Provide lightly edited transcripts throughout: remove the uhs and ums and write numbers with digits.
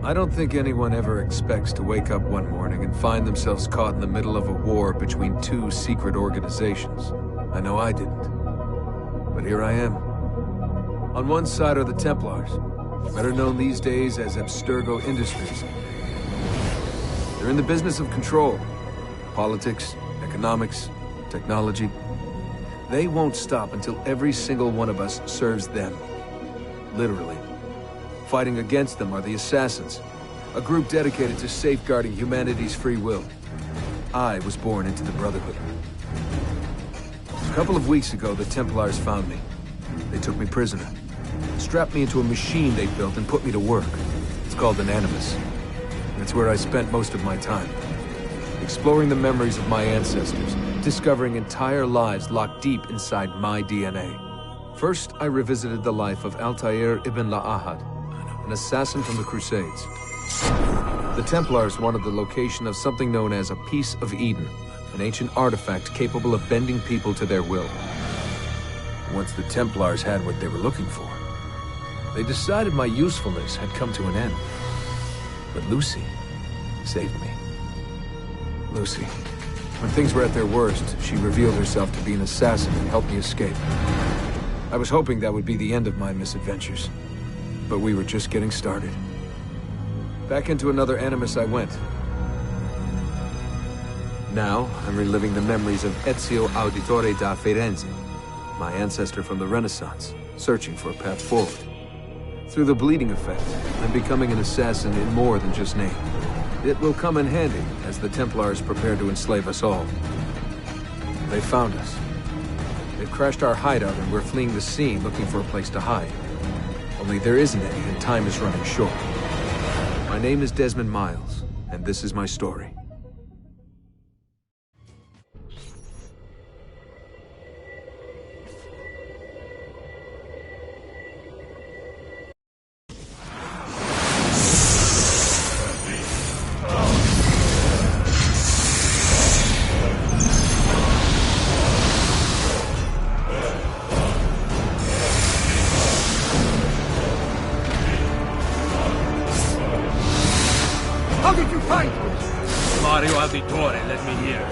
I don't think anyone ever expects to wake up one morning and find themselves caught in the middle of a war between two secret organizations. I know I didn't. But here I am. On one side are the Templars, better known these days as Abstergo Industries. They're in the business of control. Politics, economics, technology. They won't stop until every single one of us serves them. Literally. Fighting against them are the Assassins, a group dedicated to safeguarding humanity's free will. I was born into the Brotherhood. A couple of weeks ago, the Templars found me. They took me prisoner, strapped me into a machine they built and put me to work. It's called an Animus. That's where I spent most of my time. Exploring the memories of my ancestors, discovering entire lives locked deep inside my DNA. First, I revisited the life of Altair ibn La'ahad, an assassin from the Crusades. The Templars wanted the location of something known as a Piece of Eden, an ancient artifact capable of bending people to their will. Once the Templars had what they were looking for, they decided my usefulness had come to an end. But Lucy saved me. Lucy. When things were at their worst, she revealed herself to be an assassin and helped me escape. I was hoping that would be the end of my misadventures. But we were just getting started. Back into another Animus I went. Now, I'm reliving the memories of Ezio Auditore da Firenze, my ancestor from the Renaissance, searching for a path forward. Through the bleeding effect, I'm becoming an assassin in more than just name. It will come in handy as the Templars prepare to enslave us all. They found us. They've crashed our hideout and we're fleeing the scene looking for a place to hide. Only there isn't any, and time is running short. My name is Desmond Miles, and this is my story. How did you find me? Mario Auditore, let me hear.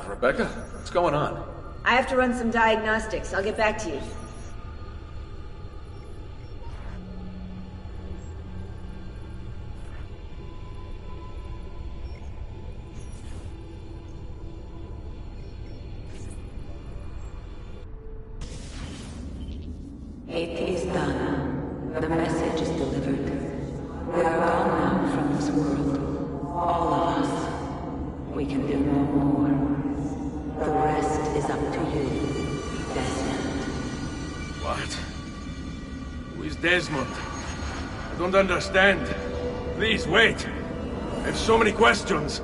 Rebecca, what's going on? I have to run some diagnostics. I'll get back to you. It is done. The message is delivered. We are gone now from this world. All of us. We can do no more. The rest is up to you, Desmond. What? Who is Desmond? I don't understand. Please, wait. I have so many questions.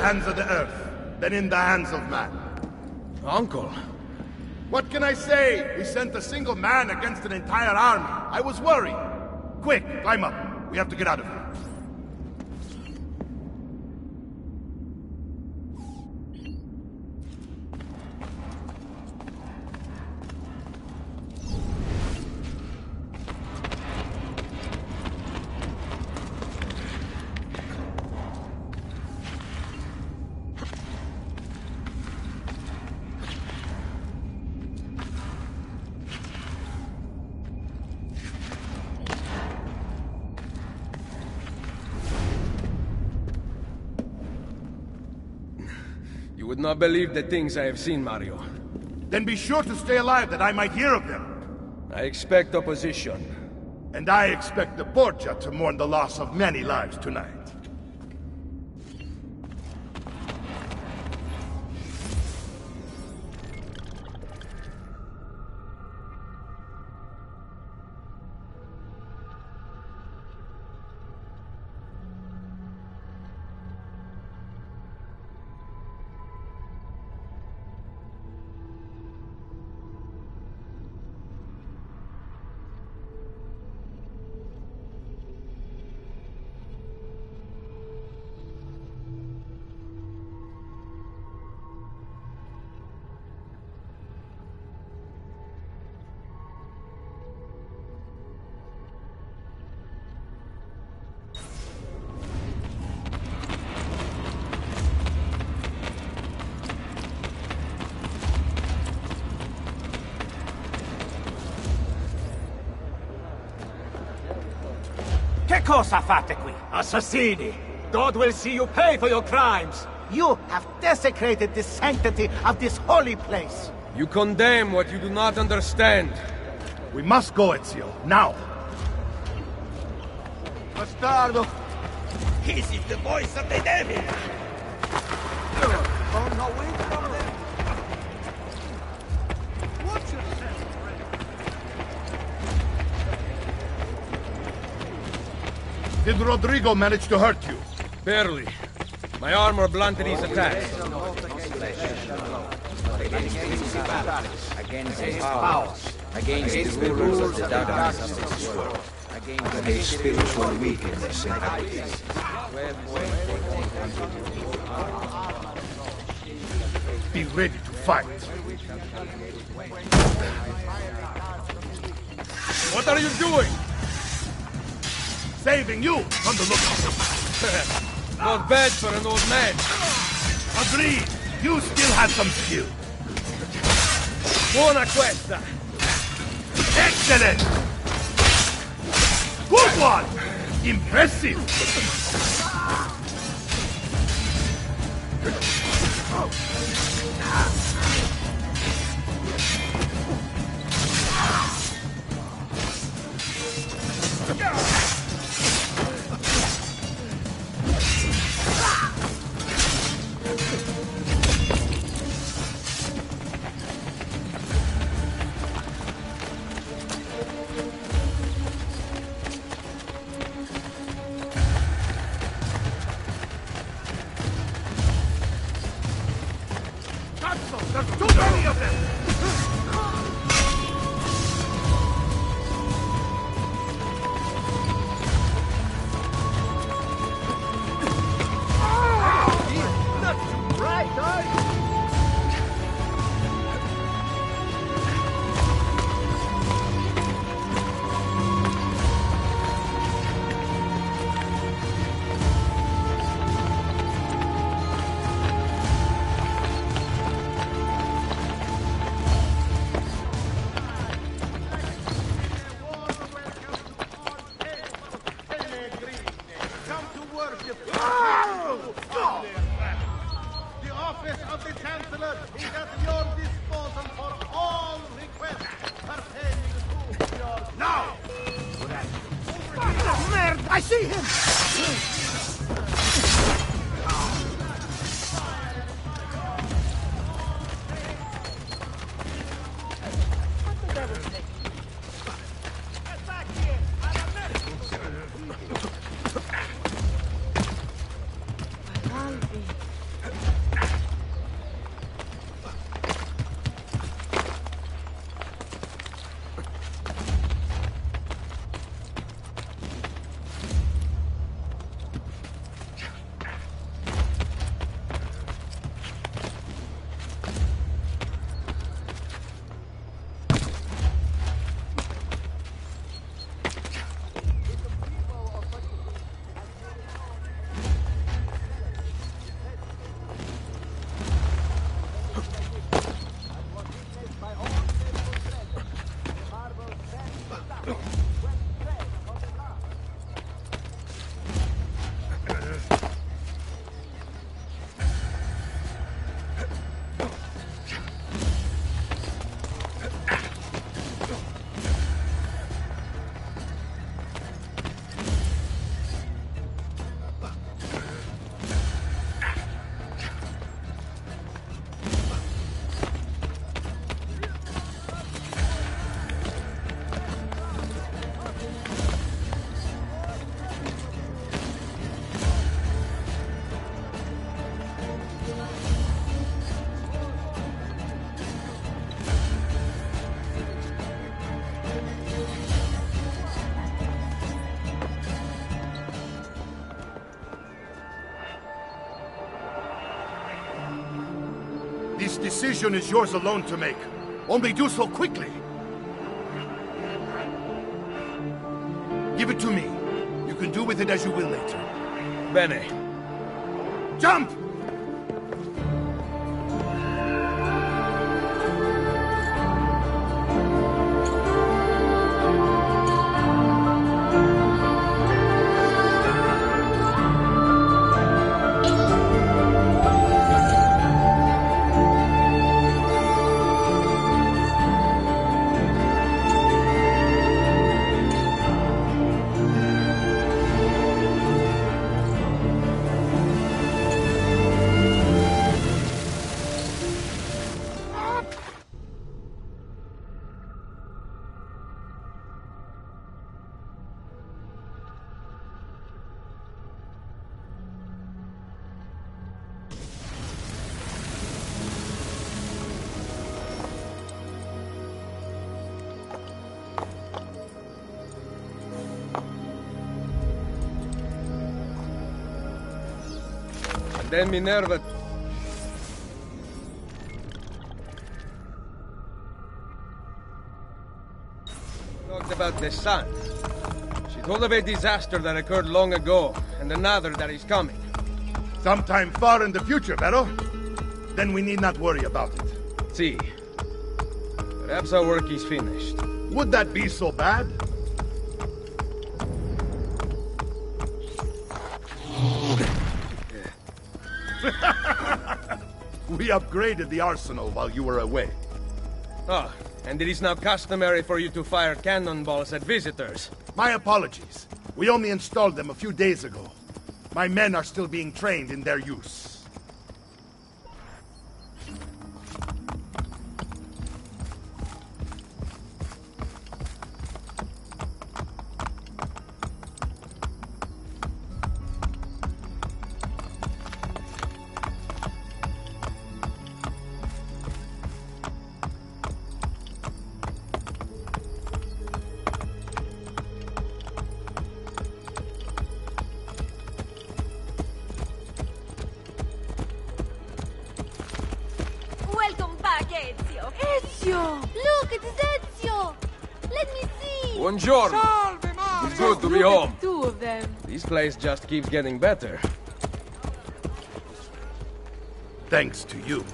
hands of the earth than in the hands of man. Uncle. What can I say? We sent a single man against an entire army. I was worried. Quick, climb up. We have to get out of here. You would not believe the things I have seen, Mario. Then be sure to stay alive that I might hear of them. I expect opposition. And I expect the Borgia to mourn the loss of many lives tonight. Che cosa fate qui? Assassini! God will see you pay for your crimes! You have desecrated the sanctity of this holy place! You condemn what you do not understand. We must go, Ezio, now! Bastardo! This is the voice of the devil! Oh no, wait from there! Watch yourself, Did Rodrigo manage to hurt you? Barely. My armor blunted his attacks. Against his powers, against the rulers of the darkness of this world, against spiritual wickedness in high places. Be ready to fight. What are you doing? Saving you from the lookout. Not bad for an old man. Agreed. You still have some skill. Buona questa. Excellent! Good one! Impressive! There's too many of them! The office of the Chancellor is at your disposal for all requests pertaining to your... Now! Merde! I see him! This decision is yours alone to make. Only do so quickly. Give it to me. You can do with it as you will later. Bene. Jump! Then Minerva... talked about the sun. She told of a disaster that occurred long ago, and another that is coming. Sometime far in the future, Vero? Then we need not worry about it. See. Perhaps our work is finished. Would that be so bad? We upgraded the arsenal while you were away. Ah, and it is now customary for you to fire cannonballs at visitors. My apologies. We only installed them a few days ago. My men are still being trained in their use. Look, it is Ezio! Let me see! Buongiorno! It's good to be home. Two of them. This place just keeps getting better. Thanks to you.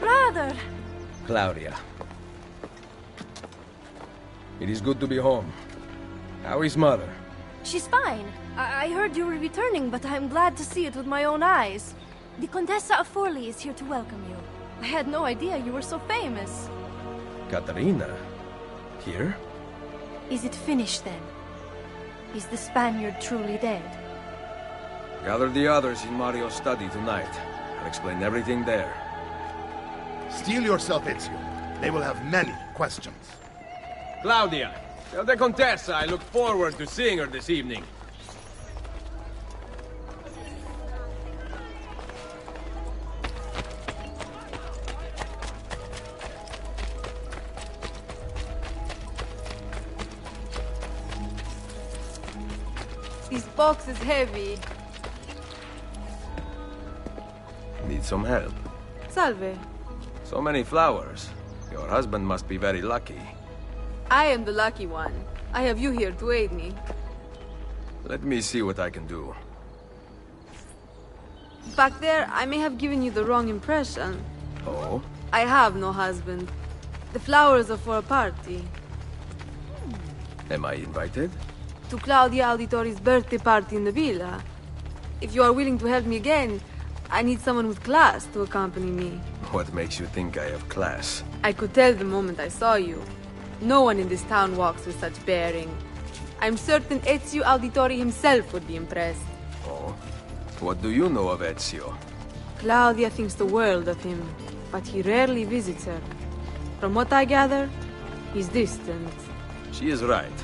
Brother! Claudia. It is good to be home. How is Mother? She's fine. I heard you were returning, but I'm glad to see it with my own eyes. The Contessa of Forli is here to welcome you. I had no idea you were so famous. Katarina? Here? Is it finished then? Is the Spaniard truly dead? Gather the others in Mario's study tonight. I'll explain everything there. Steel yourself, Ezio. They will have many questions. Claudia, tell the Contessa I look forward to seeing her this evening. This box is heavy. Need some help? Salve. So many flowers. Your husband must be very lucky. I am the lucky one. I have you here to aid me. Let me see what I can do. Back there, I may have given you the wrong impression. Oh? I have no husband. The flowers are for a party. Am I invited? To Claudia Auditori's birthday party in the villa. If you are willing to help me again, I need someone with class to accompany me. What makes you think I have class? I could tell the moment I saw you. No one in this town walks with such bearing. I'm certain Ezio Auditori himself would be impressed. Oh? What do you know of Ezio? Claudia thinks the world of him, but he rarely visits her. From what I gather, he's distant. She is right.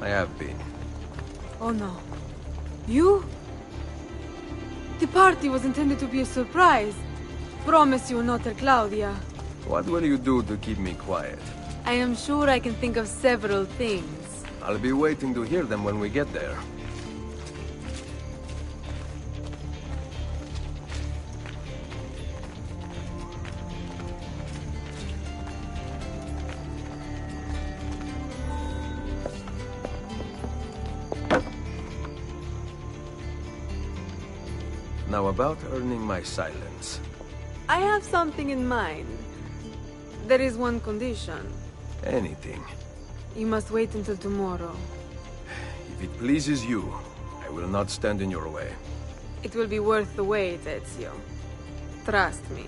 I have been. Oh no. You? The party was intended to be a surprise. Promise you will not tell Claudia. What will you do to keep me quiet? I am sure I can think of several things. I'll be waiting to hear them when we get there. Now about earning my silence. I have something in mind. There is one condition. Anything. You must wait until tomorrow. If it pleases you, I will not stand in your way. It will be worth the wait, Ezio. Trust me.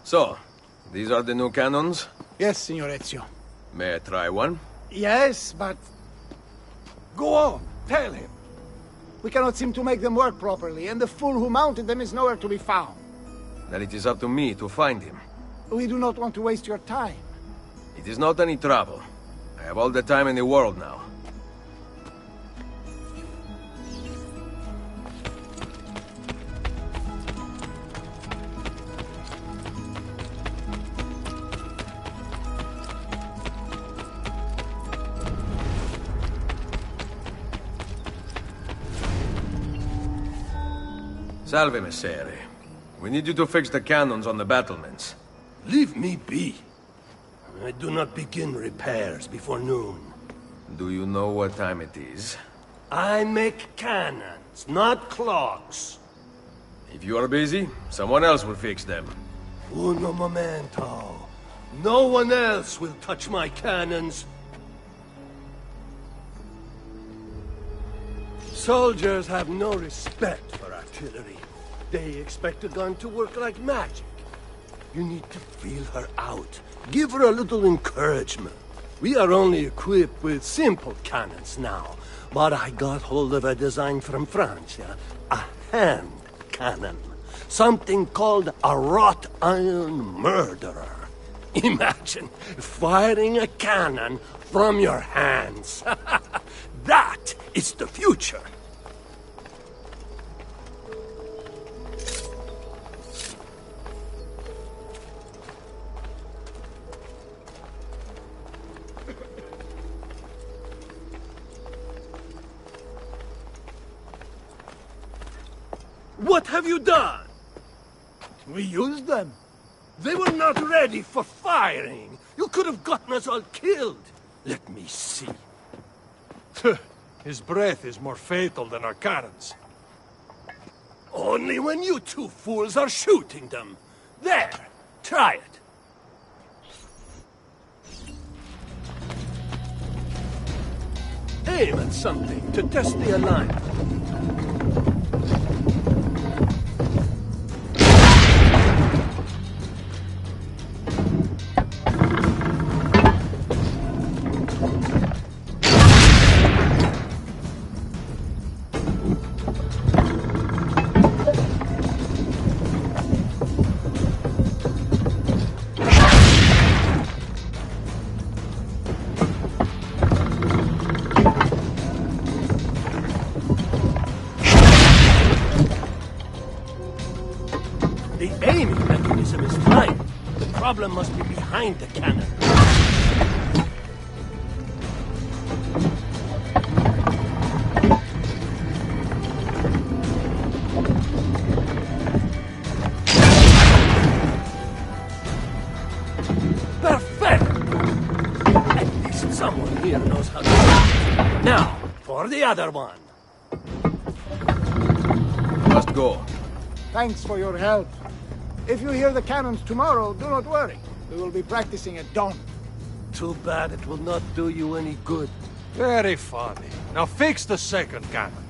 So, these are the new cannons? Yes, Signor Ezio. May I try one? Yes, but... Go on, tell him. We cannot seem to make them work properly, and the fool who mounted them is nowhere to be found. Then it is up to me to find him. We do not want to waste your time. It is not any trouble. I have all the time in the world now. Salve, Messere. We need you to fix the cannons on the battlements. Leave me be. I do not begin repairs before noon. Do you know what time it is? I make cannons, not clocks. If you are busy, someone else will fix them. Uno momento. No one else will touch my cannons. Soldiers have no respect for artillery. They expect a gun to work like magic. You need to feel her out. Give her a little encouragement. We are only equipped with simple cannons now, but I got hold of a design from France, a hand cannon. Something called a wrought iron murderer. Imagine firing a cannon from your hands. That is the future. What have you done? We used them. They were not ready for firing. You could have gotten us all killed. Let me see. His breath is more fatal than our cannons. Only when you two fools are shooting them. There, try it. Aim at something to test the alignment. The aiming mechanism is fine. The problem must be behind the cannon. Perfect! At least someone here knows how to do it. Now, for the other one. Must go. Thanks for your help. If you hear the cannons tomorrow, do not worry. We will be practicing at dawn. Too bad it will not do you any good. Very funny. Now fix the second cannon.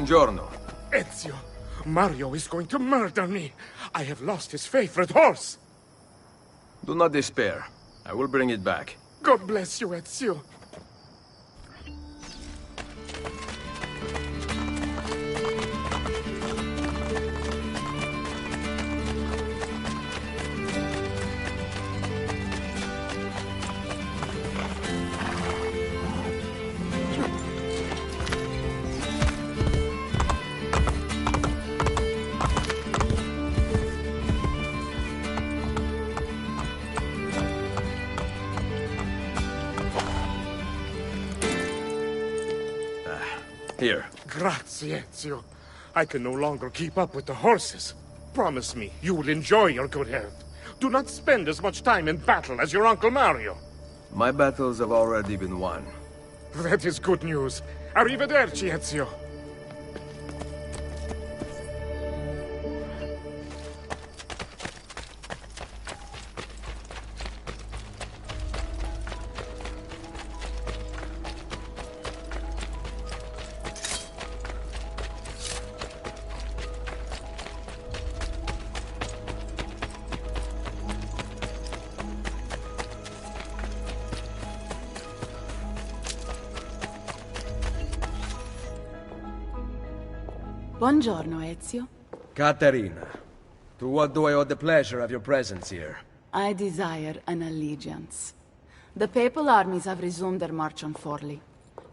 Buongiorno. Ezio, Mario is going to murder me. I have lost his favorite horse. Do not despair. I will bring it back. God bless you, Ezio. Here. Grazie, Ezio. I can no longer keep up with the horses. Promise me you will enjoy your good health. Do not spend as much time in battle as your Uncle Mario. My battles have already been won. That is good news. Arrivederci, Ezio. Buongiorno, Ezio. Caterina, to what do I owe the pleasure of your presence here? I desire an allegiance. The Papal armies have resumed their march on Forli.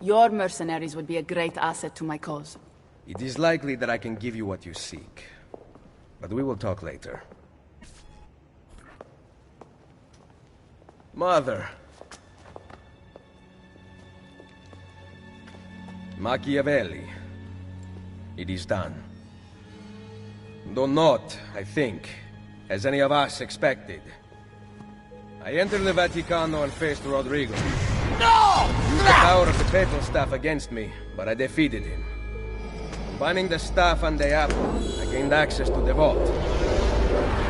Your mercenaries would be a great asset to my cause. It is likely that I can give you what you seek. But we will talk later. Mother. Machiavelli. It is done. Though not, I think, as any of us expected. I entered the Vaticano and faced Rodrigo. No! He used the power of the papal staff against me, but I defeated him. Combining the staff and the apple, I gained access to the vault.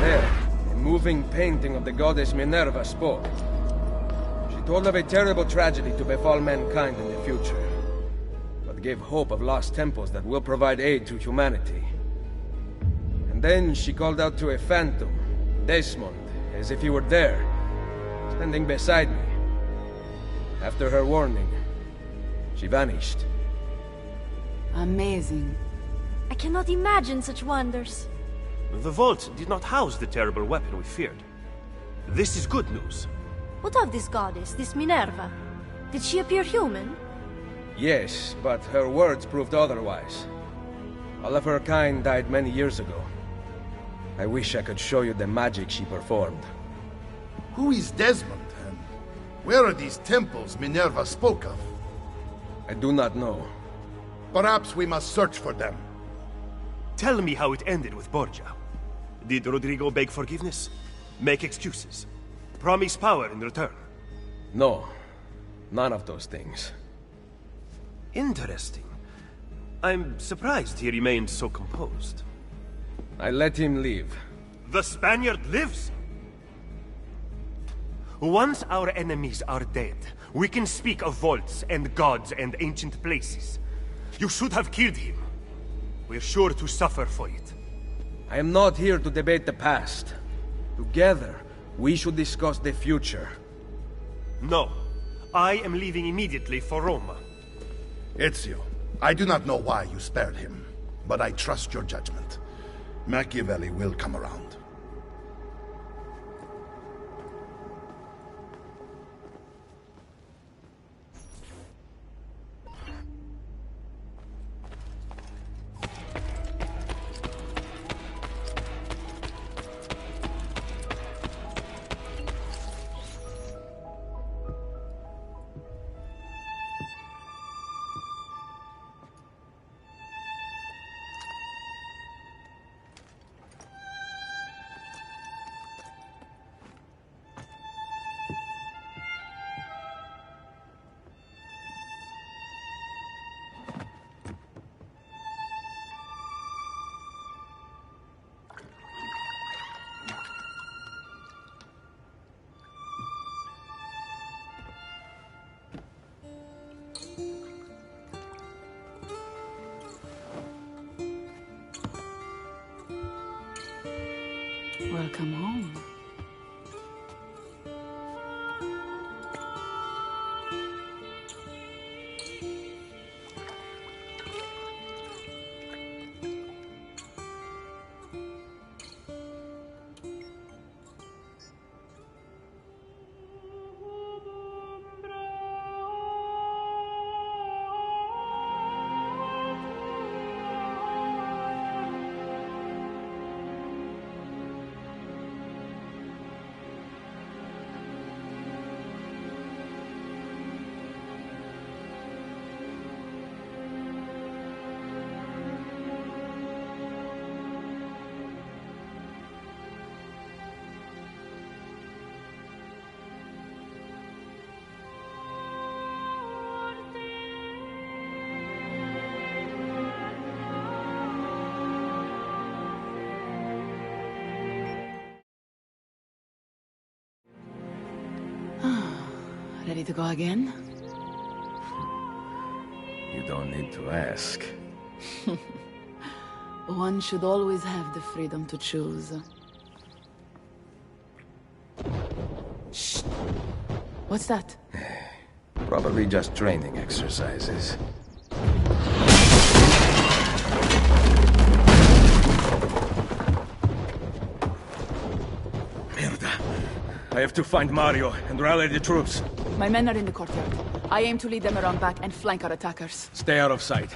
There, a moving painting of the goddess Minerva spoke. She told of a terrible tragedy to befall mankind in the future, but gave hope of lost temples that will provide aid to humanity. And then she called out to a phantom, Desmond, as if he were there, standing beside me. After her warning, she vanished. Amazing. I cannot imagine such wonders. The vault did not house the terrible weapon we feared. This is good news. What of this goddess, this Minerva? Did she appear human? Yes, but her words proved otherwise. All of her kind died many years ago. I wish I could show you the magic she performed. Who is Desmond, and where are these temples Minerva spoke of? I do not know. Perhaps we must search for them. Tell me how it ended with Borgia. Did Rodrigo beg forgiveness? Make excuses? Promise power in return? No. None of those things. Interesting. I'm surprised he remained so composed. I let him leave. The Spaniard lives? Once our enemies are dead, we can speak of vaults and gods and ancient places. You should have killed him. We're sure to suffer for it. I am not here to debate the past. Together, we should discuss the future. No. I am leaving immediately for Roma. Ezio, I do not know why you spared him, but I trust your judgment. Machiavelli will come around. Welcome home. Ready to go again? You don't need to ask. One should always have the freedom to choose. Shh! What's that? Probably just training exercises. Mierda. I have to find Mario and rally the troops. My men are in the courtyard. I aim to lead them around back and flank our attackers. Stay out of sight.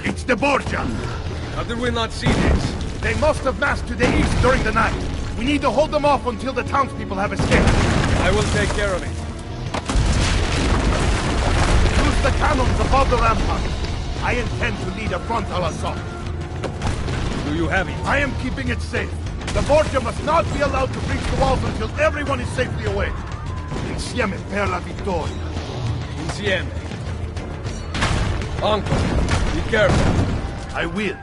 It's the Borgia! How did we not see this? They must have massed to the east during the night. We need to hold them off until the townspeople have escaped. I will take care of it. Use the cannons above the rampart. I intend to lead a frontal assault. Do you have it? I am keeping it safe. The Borgia must not be allowed to breach the walls until everyone is safely away. Insieme per la vittoria. Insieme. Uncle, be careful. I will.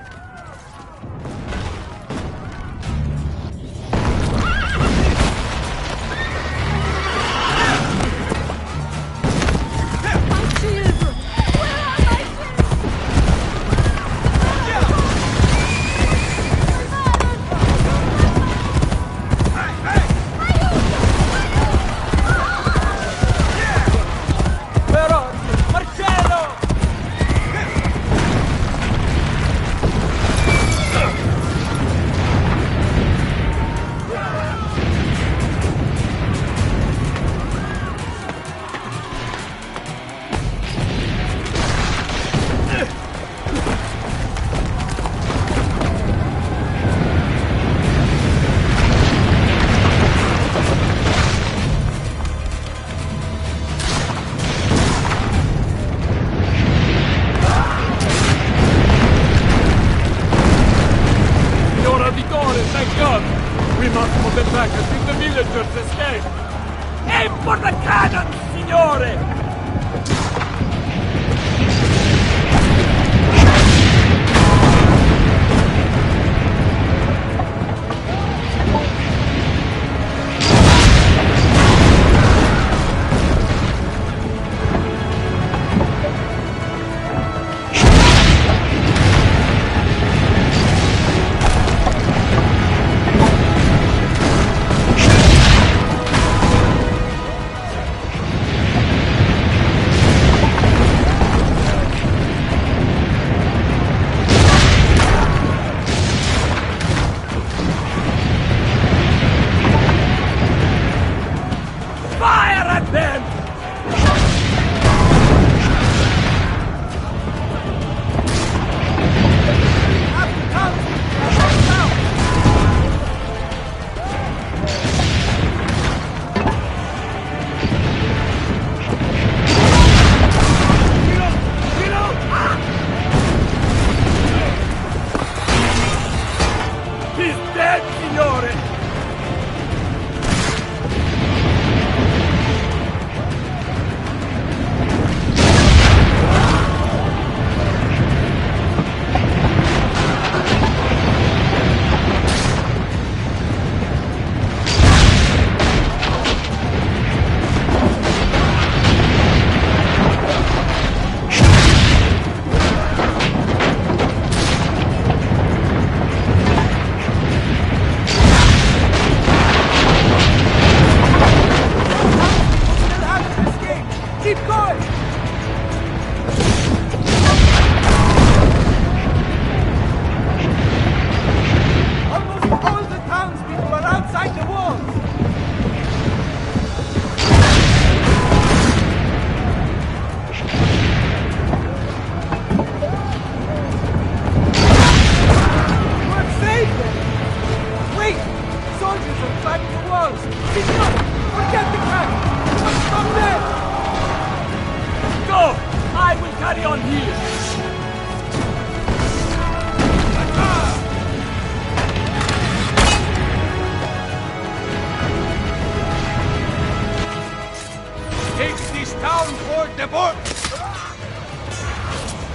aboard!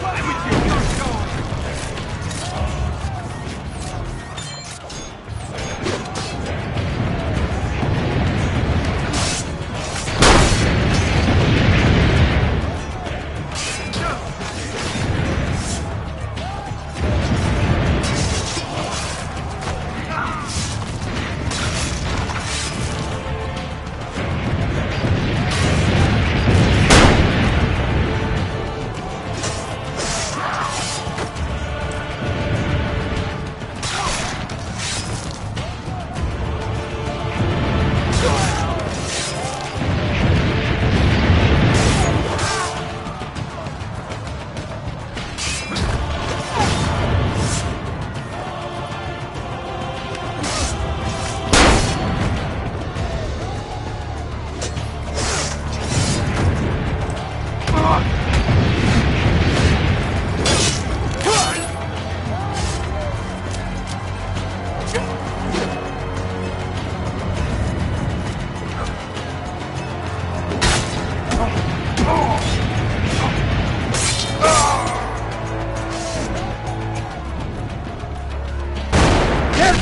I'm with you, you're gone!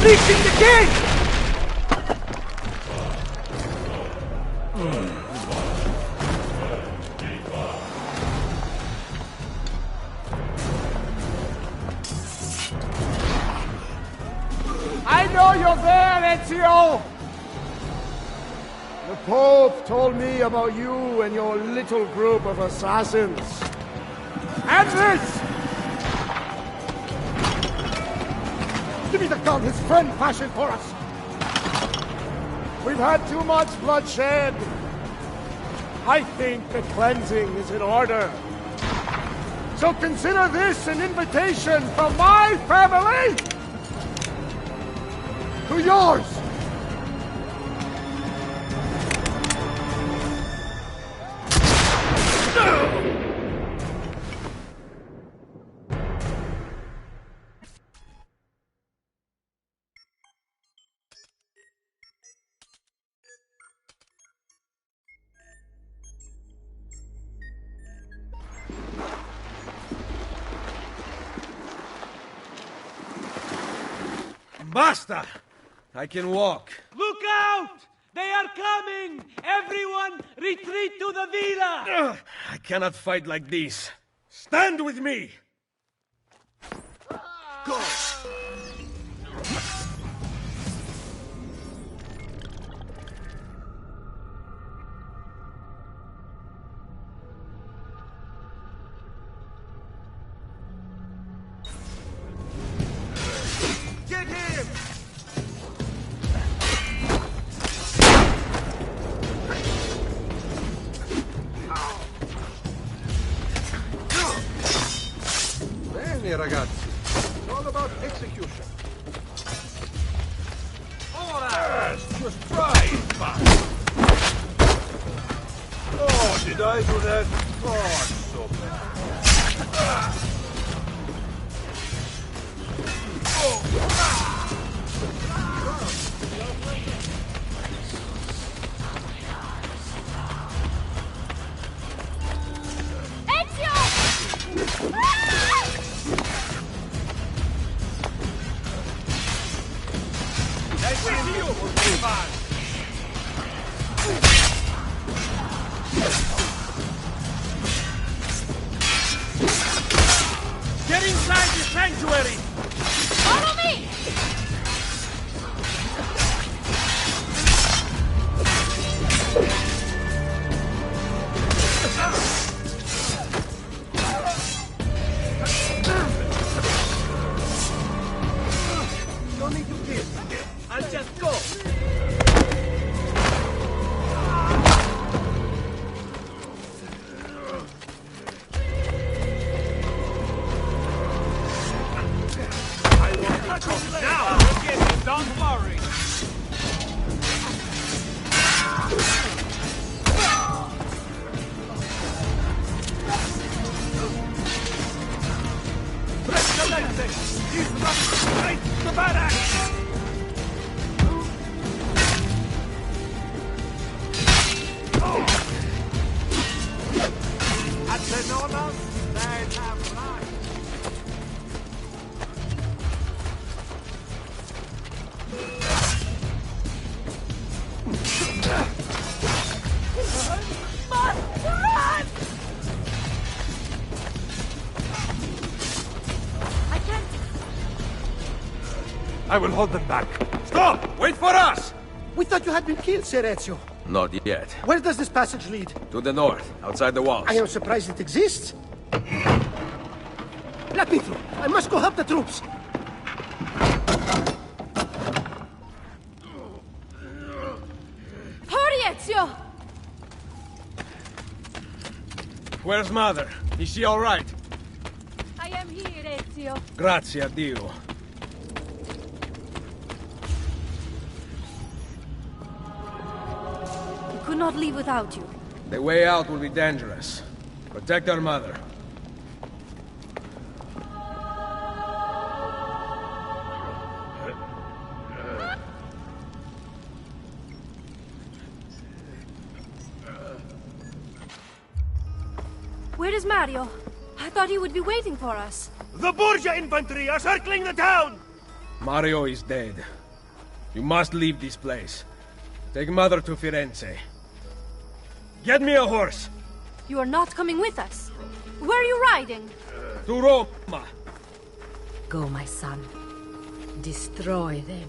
Reaching the gate! I know you're there, Ezio! The Pope told me about you and your little group of assassins. And this! Give me the gun his friend fashioned for us! We've had too much bloodshed. I think the cleansing is in order. So consider this an invitation from my family to yours! Basta! I can walk. Look out! They are coming! Everyone, retreat to the villa! I cannot fight like this. Stand with me! Go! Get him! Bene, ragazzi. It's all about execution. Ora! Yes, just try it, Oh, did I do that? Oh, so bad. Get inside the sanctuary! Follow me! No need to kill. I'll just go. Now, we'll get him, don't worry! Press the left. He's running straight to the barracks. I will hold them back. Stop! Wait for us! We thought you had been killed, Sir Ezio. Not yet. Where does this passage lead? To the north, outside the walls. I am surprised it exists. Let me through. I must go help the troops. Hurry, Ezio! Where's Mother? Is she all right? I am here, Ezio. Grazie a Dio. We could not leave without you. The way out will be dangerous. Protect our mother. Where is Mario? I thought he would be waiting for us. The Borgia infantry are circling the town! Mario is dead. You must leave this place. Take Mother to Firenze. Get me a horse! You are not coming with us. Where are you riding? To Roma. Go, my son. Destroy them.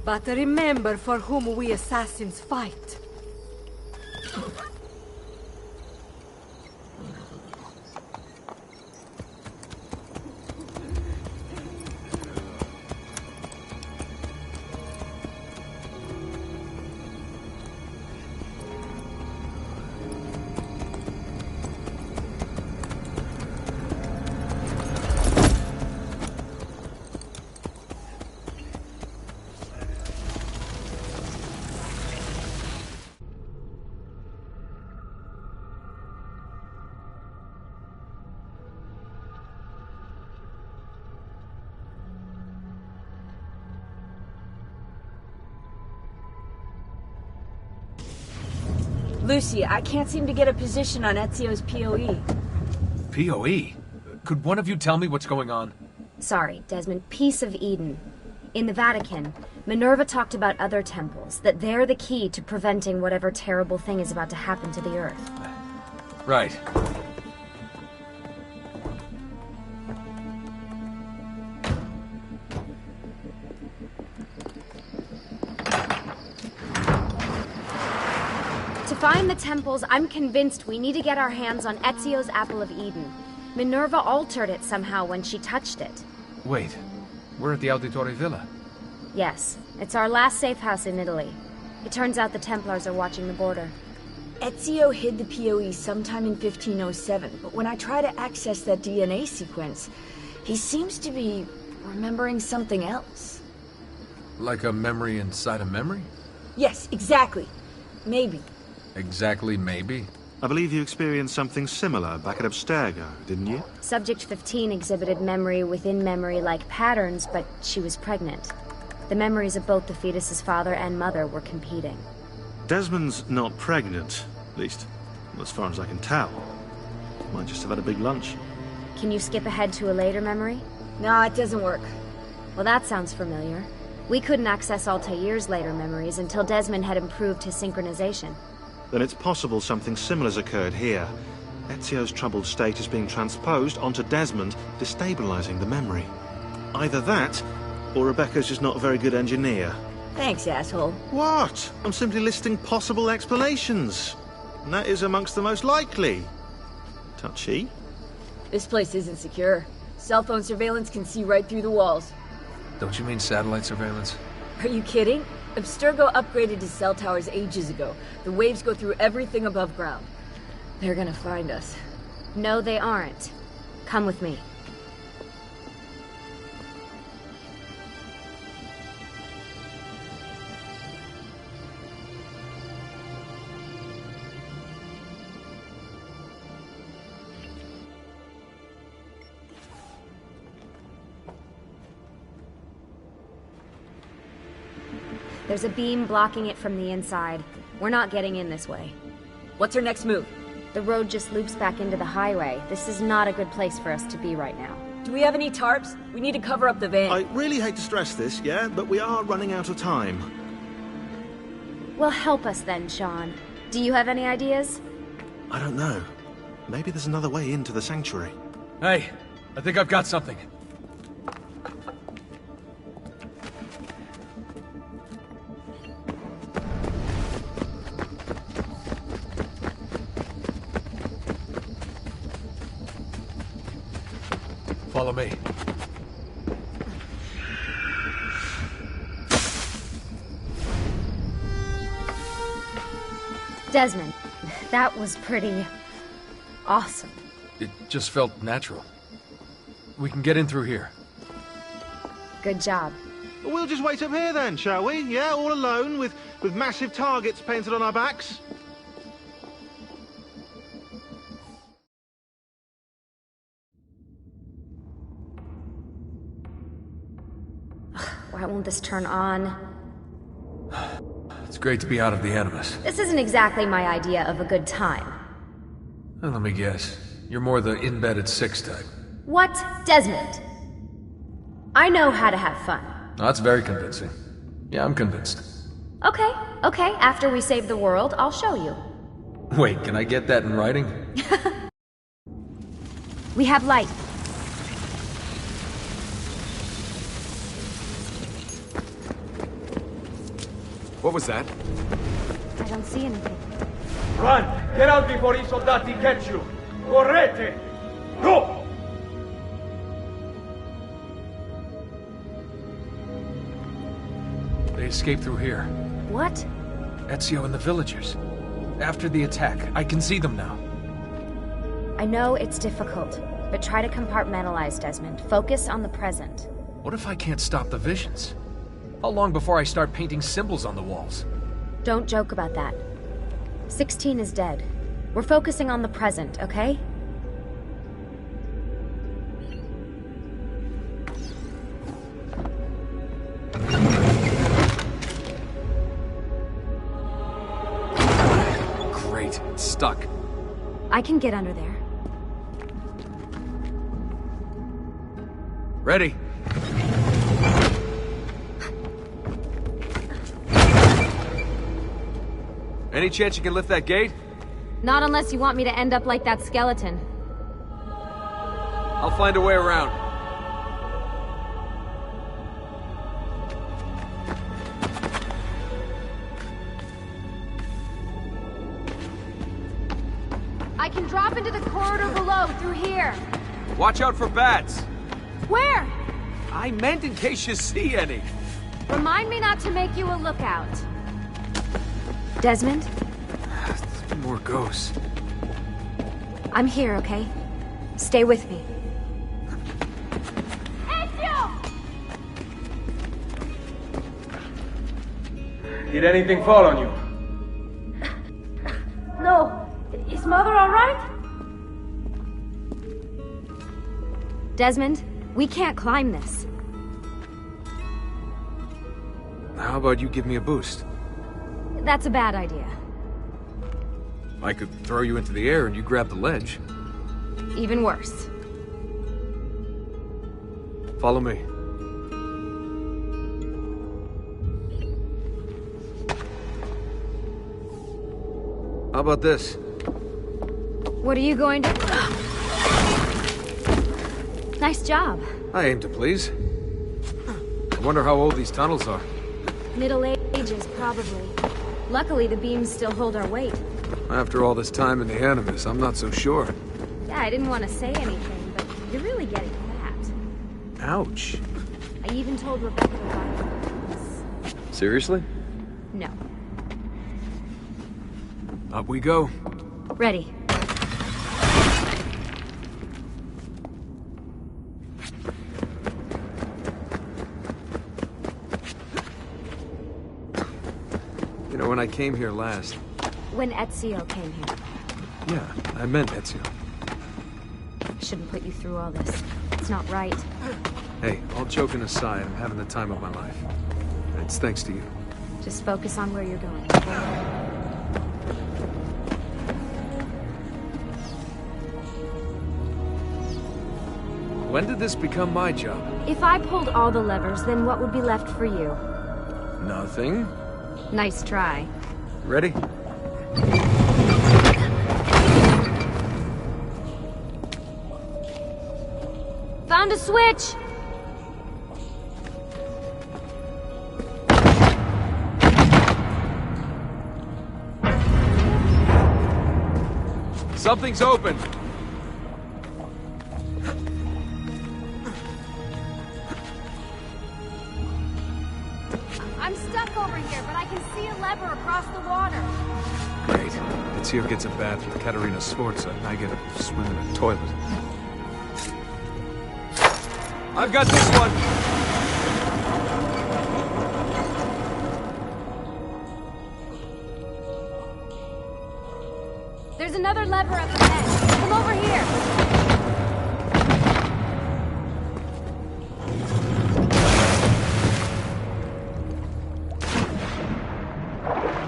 But remember for whom we assassins fight. Lucy, I can't seem to get a position on Ezio's POE. POE? Could one of you tell me what's going on? Sorry, Desmond. Peace of Eden. In the Vatican, Minerva talked about other temples, that they're the key to preventing whatever terrible thing is about to happen to the Earth. Right. To find the temples, I'm convinced we need to get our hands on Ezio's Apple of Eden. Minerva altered it somehow when she touched it. Wait, we're at the Auditore Villa. Yes, it's our last safe house in Italy. It turns out the Templars are watching the border. Ezio hid the POE sometime in 1507, but when I try to access that DNA sequence, he seems to be remembering something else. Like a memory inside a memory? Yes, exactly. Maybe. Exactly, maybe? I believe you experienced something similar back at Abstergo, didn't you? Subject 15 exhibited memory within memory-like patterns, but she was pregnant. The memories of both the fetus's father and mother were competing. Desmond's not pregnant, at least as far as I can tell. Might just have had a big lunch. Can you skip ahead to a later memory? No, it doesn't work. Well, that sounds familiar. We couldn't access Altair's later memories until Desmond had improved his synchronization. Then it's possible something similar's occurred here. Ezio's troubled state is being transposed onto Desmond, destabilizing the memory. Either that, or Rebecca's just not a very good engineer. Thanks, asshole. What? I'm simply listing possible explanations. And that is amongst the most likely. Touchy? This place isn't secure. Cell phone surveillance can see right through the walls. Don't you mean satellite surveillance? Are you kidding? Abstergo upgraded his cell towers ages ago. The waves go through everything above ground. They're gonna find us. No, they aren't. Come with me. There's a beam blocking it from the inside. We're not getting in this way. What's our next move? The road just loops back into the highway. This is not a good place for us to be right now. Do we have any tarps? We need to cover up the van. I really hate to stress this, yeah, but we are running out of time. Well, help us then, Sean. Do you have any ideas? I don't know. Maybe there's another way into the sanctuary. Hey, I think I've got something. Follow me. Desmond, that was pretty awesome. It just felt natural. We can get in through here. Good job. We'll just wait up here then, shall we? Yeah, all alone, with massive targets painted on our backs. Why won't this turn on? It's great to be out of the Animus. This isn't exactly my idea of a good time. Well, let me guess. You're more the in-bed-at-6 type. What? Desmond? I know how to have fun. Oh, that's very convincing. Yeah, I'm convinced. Okay, after we save the world, I'll show you. Wait, can I get that in writing? We have light. What was that? I don't see anything. Run! Get out before I soldati catch you! Correte! Go! They escaped through here. What? Ezio and the villagers. After the attack, I can see them now. I know it's difficult, but try to compartmentalize, Desmond. Focus on the present. What if I can't stop the visions? How long before I start painting symbols on the walls? Don't joke about that. 16 is dead. We're focusing on the present, okay? Great, it's stuck. I can get under there. Ready. Any chance you can lift that gate? Not unless you want me to end up like that skeleton. I'll find a way around. I can drop into the corridor below through here. Watch out for bats. Where? I meant in case you see any. Remind me not to make you a lookout. Desmond? More ghosts. I'm here, okay? Stay with me. Ezio! Did anything fall on you? No. Is Mother all right? Desmond, we can't climb this. How about you give me a boost? That's a bad idea. I could throw you into the air and you grab the ledge. Even worse. Follow me. How about this? What are you going to... Nice job. I aim to please. I wonder how old these tunnels are. Middle Ages, probably. Luckily, the beams still hold our weight. After all this time in the Animus, I'm not so sure. Yeah, I didn't want to say anything, but you're really getting fat. Ouch. I even told Rebecca to buy this. Seriously? No. Up we go. Ready. You know, when I came here last... When Ezio came here. Yeah, I meant Ezio. I shouldn't put you through all this. It's not right. Hey, all joking aside, I'm having the time of my life. It's thanks to you. Just focus on where you're going. When did this become my job? If I pulled all the levers, then what would be left for you? Nothing. Nice try. Ready? Found a switch! Something's open. I'm stuck over here, but I can see a lever across the water. Great. Ezio gets a bath with Katerina Sforza, and I get a swim in a toilet. I've got this one! There's another lever up ahead. Come over here.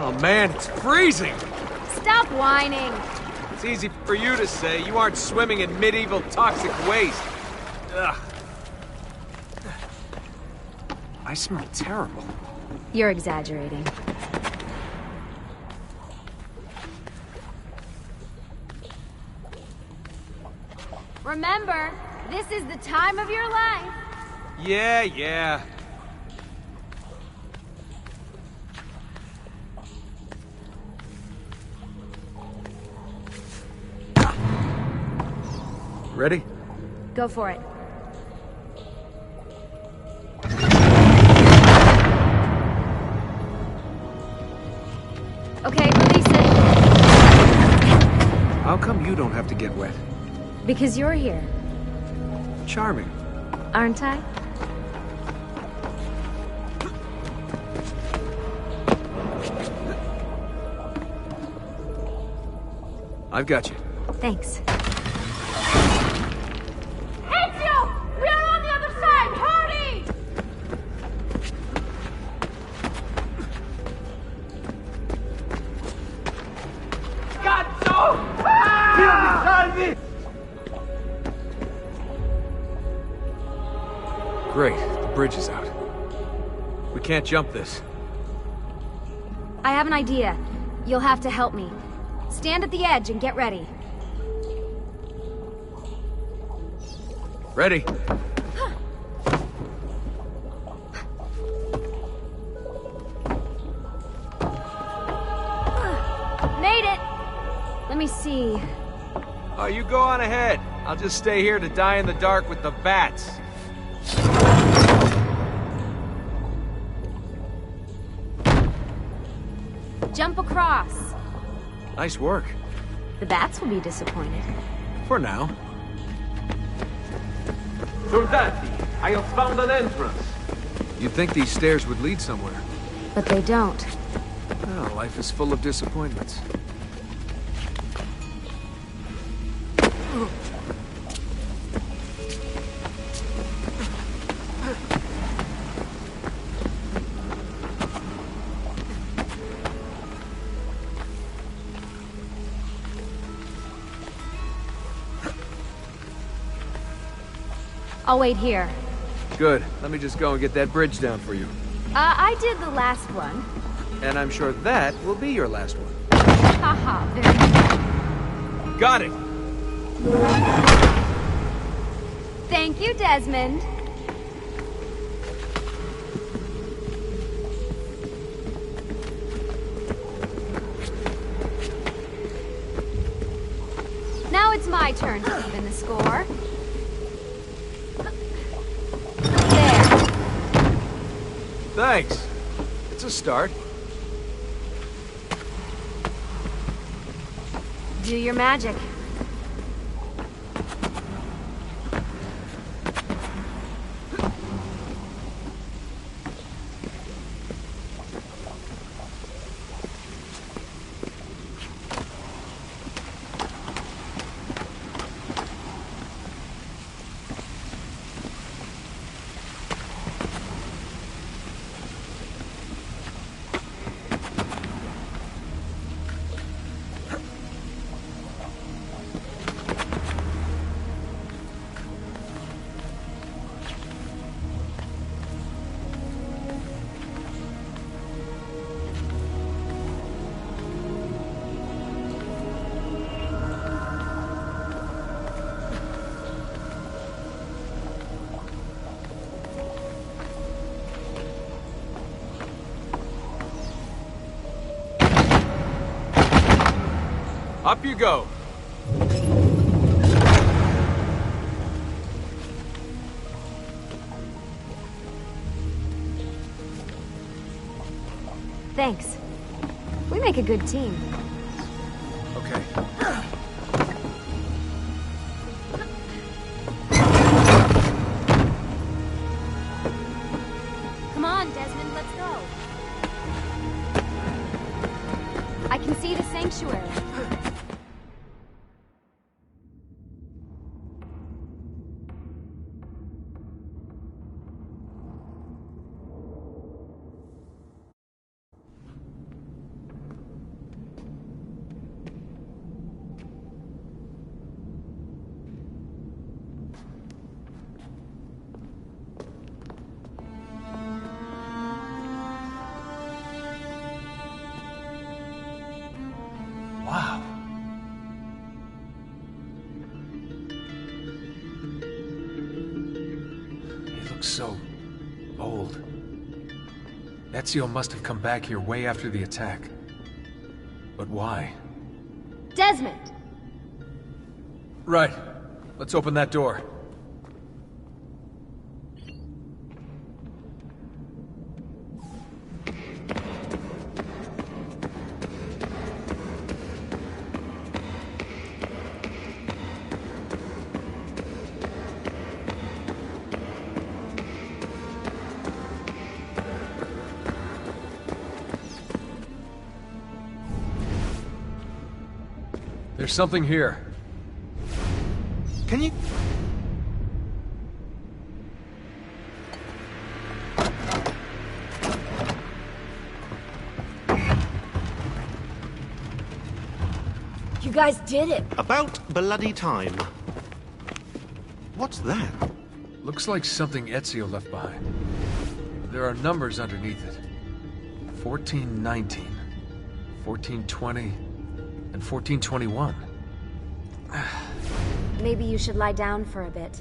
Oh man, it's freezing! Stop whining. It's easy for you to say. You aren't swimming in medieval toxic waste. Ugh. I smell terrible. You're exaggerating. Remember, this is the time of your life. Yeah. Ready? Go for it. Okay, release it. How come you don't have to get wet? Because you're here. Charming. Aren't I? I've got you. Thanks. Ezio! We are on the other side! Hurry! Cazzo! Salvi! Great. The bridge is out. We can't jump this. I have an idea. You'll have to help me. Stand at the edge and get ready. Ready. Made it! Let me see. Oh, you go on ahead. I'll just stay here to die in the dark with the bats. Jump across. Nice work. The bats will be disappointed. For now. Soldati, I have found an entrance. You'd think these stairs would lead somewhere. But they don't. Well, life is full of disappointments. I'll wait here. Good. Let me just go and get that bridge down for you. I did the last one. And I'm sure that will be your last one. Haha, very good. Got it! Thank you, Desmond. Now it's my turn to even the score. Thanks. It's a start. Do your magic. Up you go. Thanks. We make a good team. Okay. Come on, Desmond, let's go. I can see the sanctuary. Wow. He looks so old. Ezio must have come back here way after the attack. But why? Desmond! Right. Let's open that door. There's something here. Can you... You guys did it! About bloody time. What's that? Looks like something Ezio left behind. There are numbers underneath it. 1419, 1420, and 1421. Maybe you should lie down for a bit.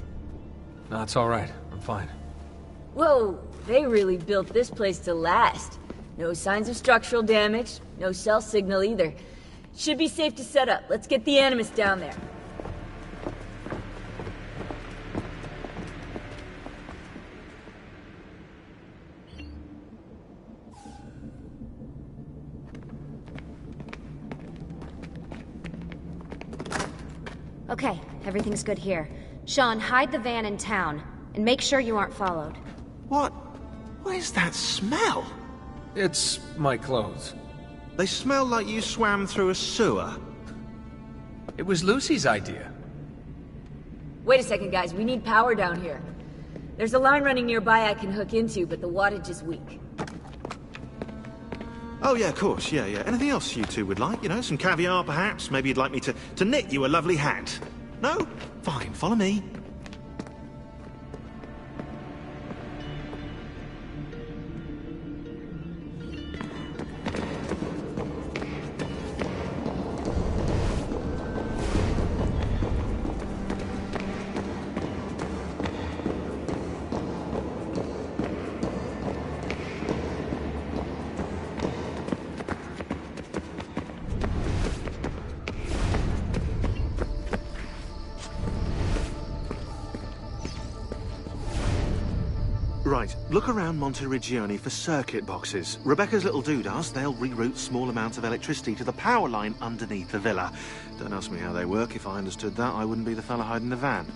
No, it's all right. I'm fine. Whoa, they really built this place to last. No signs of structural damage, no cell signal either. Should be safe to set up. Let's get the Animus down there. Okay, everything's good here. Sean, hide the van in town, and make sure you aren't followed. What is that smell? It's my clothes. They smell like you swam through a sewer. It was Lucy's idea. Wait a second, guys. We need power down here. There's a line running nearby I can hook into, but the wattage is weak. Oh, yeah, of course, yeah. Anything else you two would like? You know, some caviar, perhaps? Maybe you'd like me to knit you a lovely hat? No? Fine, follow me. Right, look around Monteriggioni for circuit boxes. Rebecca's little doodahs, they'll reroute small amounts of electricity to the power line underneath the villa. Don't ask me how they work. If I understood that, I wouldn't be the fella hiding the van.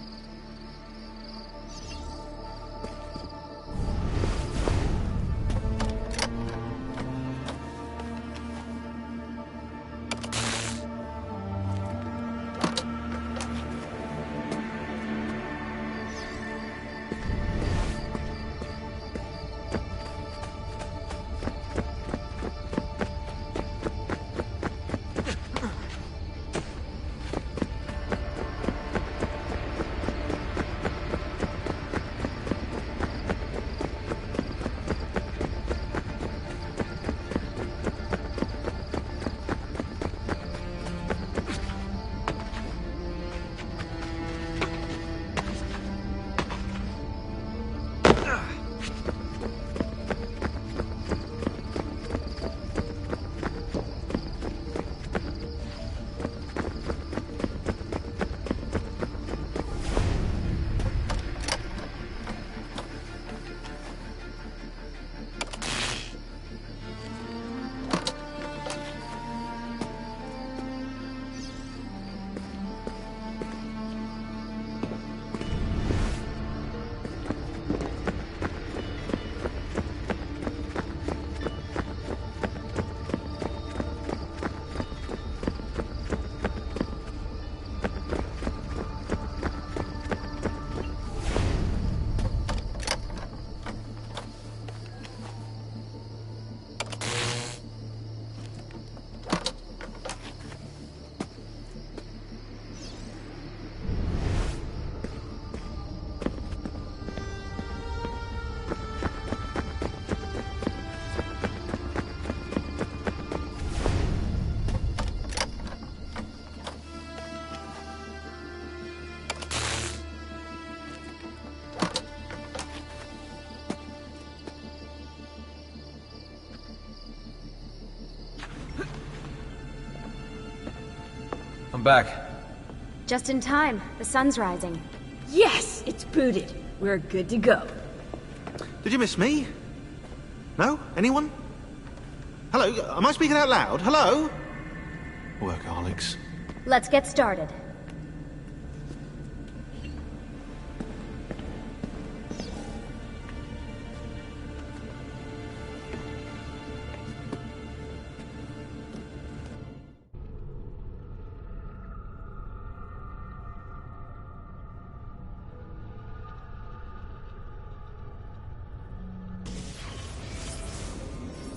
back. Just in time. The sun's rising. Yes! It's booted. We're good to go. Did you miss me? No? Anyone? Hello? Am I speaking out loud? Hello? Workaholics. Let's get started.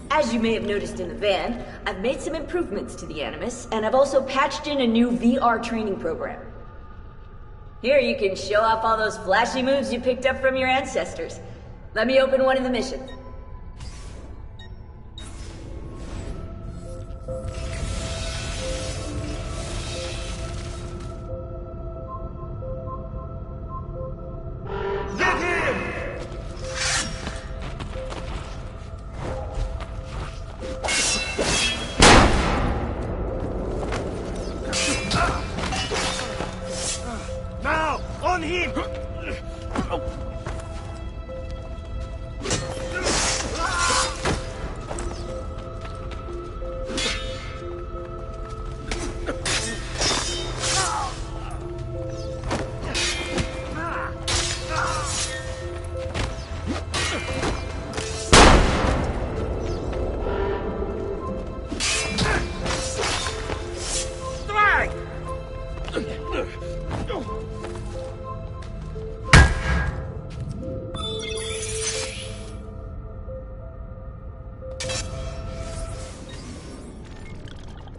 As you may have noticed in the van, I've made some improvements to the Animus, and I've also patched in a new VR training program. Here you can show off all those flashy moves you picked up from your ancestors. Let me open one of the missions.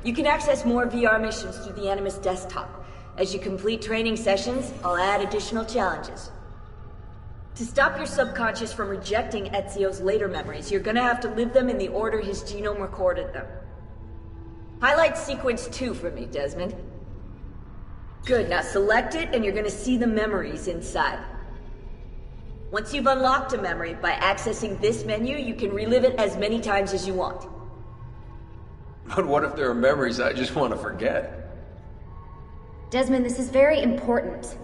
You can access more VR missions through the Animus desktop. As you complete training sessions, I'll add additional challenges. To stop your subconscious from rejecting Ezio's later memories, you're gonna have to live them in the order his genome recorded them. Highlight sequence 2 for me, Desmond. Good, now select it and you're gonna see the memories inside. Once you've unlocked a memory, by accessing this menu, you can relive it as many times as you want. But what if there are memories I just want to forget? Desmond, this is very important.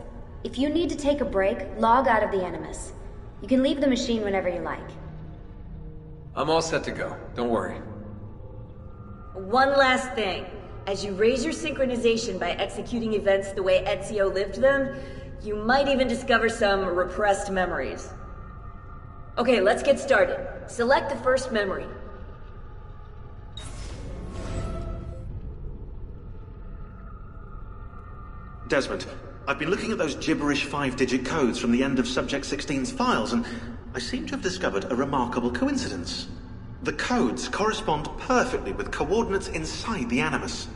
If you need to take a break, log out of the Animus. You can leave the machine whenever you like. I'm all set to go. Don't worry. One last thing. As you raise your synchronization by executing events the way Ezio lived them, you might even discover some repressed memories. Okay, let's get started. Select the first memory. Desmond, I've been looking at those gibberish 5-digit codes from the end of Subject 16's files, and I seem to have discovered a remarkable coincidence. The codes correspond perfectly with coordinates inside the Animus.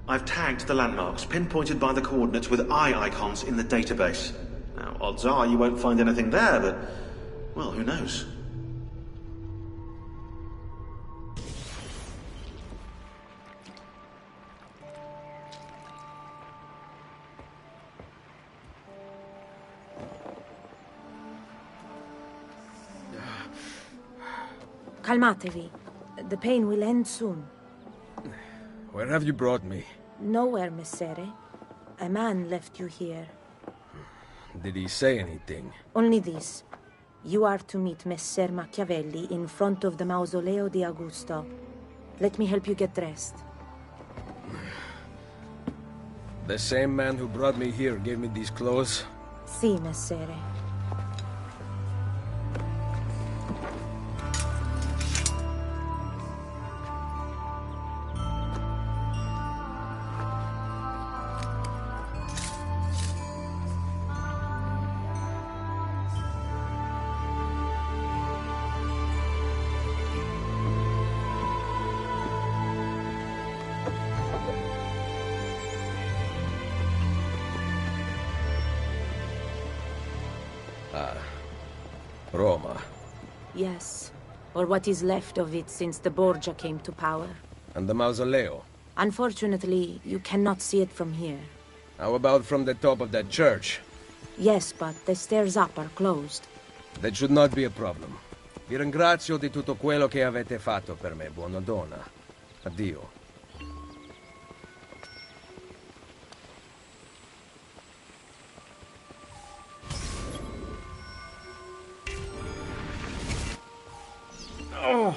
I've tagged the landmarks, pinpointed by the coordinates with eye icons in the database. Now, odds are you won't find anything there, but, well, who knows? Calmatevi. The pain will end soon. Where have you brought me? Nowhere, Messere. A man left you here. Did he say anything? Only this. You are to meet Messer Machiavelli in front of the Mausoleo di Augusto. Let me help you get dressed. The same man who brought me here gave me these clothes? Si, Messere. Roma. Yes, or what is left of it since the Borgia came to power. And the Mausoleo? Unfortunately, you cannot see it from here. How about from the top of that church? Yes, but the stairs up are closed. That should not be a problem. Vi ringrazio di tutto quello che avete fatto per me, buona donna. Addio. Oh.